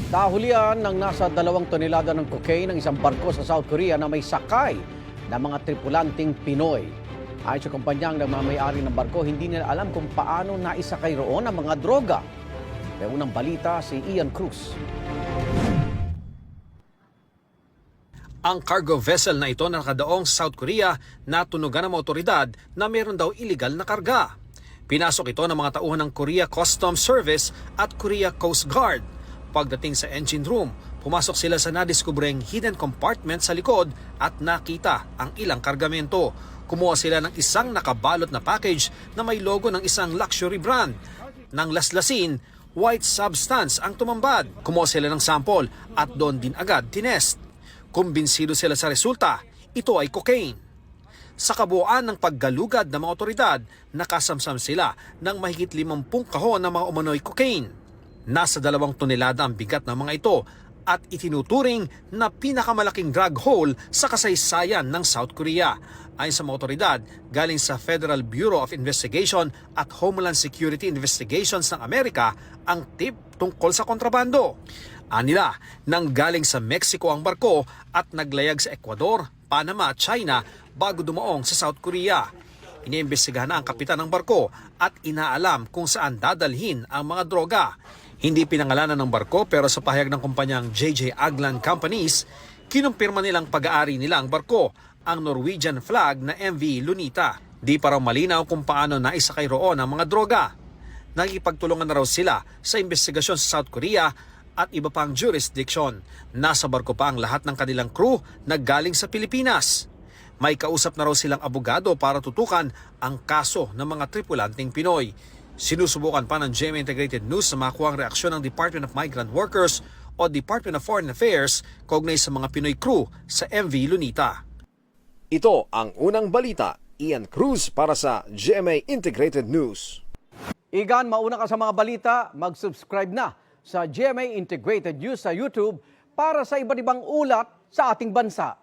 Kahulian ng nasa 2 tonelada ng cocaine ng isang barko sa South Korea na may sakay na mga tripulanting Pinoy. Ayon sa kumpanyang nagmamayari ng barko, hindi nila alam kung paano naisakay roon ang mga droga. May unang balita si Ian Cruz. Ang cargo vessel na ito na nakadaong sa South Korea natunugan ng mga otoridad na meron daw illegal na karga. Pinasok ito ng mga tauhan ng Korea Customs Service at Korea Coast Guard. Pagdating sa engine room, pumasok sila sa nadiskubreng hidden compartment sa likod at nakita ang ilang kargamento. Kumuha sila ng isang nakabalot na package na may logo ng isang luxury brand. Nang laslasin, white substance ang tumambad. Kumuha sila ng sample at doon din agad tinest. Kumbinsido sila sa resulta, ito ay cocaine. Sa kabuuan ng paggalugad ng mga otoridad, nakasamsam sila ng mahigit 50 kahon ng mga umano'y cocaine. Nasa 2 tonelada ang bigat ng mga ito at itinuturing na pinakamalaking drug haul sa kasaysayan ng South Korea. Ayon sa mga otoridad, galing sa Federal Bureau of Investigation at Homeland Security Investigations ng Amerika ang tip tungkol sa kontrabando. Anila, nang galing sa Mexico ang barko at naglayag sa Ecuador, Panama at China bago dumaong sa South Korea. Iniimbestigahan na ang kapitan ng barko at inaalam kung saan dadalhin ang mga droga. Hindi pinangalanan ng barko pero sa pahayag ng kumpanyang JJ Aglan Companies, kinumpirma nilang pag-aari nila ang barko, ang Norwegian flag na MV Lunita. Di pa raw malinaw kung paano naisakay roon ang mga droga. Nakikipagtulungan na raw sila sa investigasyon sa South Korea at iba pang jurisdiction. Nasa barko pa ang lahat ng kanilang crew na galing sa Pilipinas. May kausap na raw silang abogado para tutukan ang kaso ng mga tripulanting Pinoy. Sinusubukan pa ng GMA Integrated News na makuha ang reaksyon ng Department of Migrant Workers o Department of Foreign Affairs kaugnay sa mga Pinoy crew sa MV Lunita. Ito ang unang balita. Ian Cruz para sa GMA Integrated News. Igan, mauna ka sa mga balita, mag-subscribe na sa GMA Integrated News sa YouTube para sa iba't ibang ulat sa ating bansa.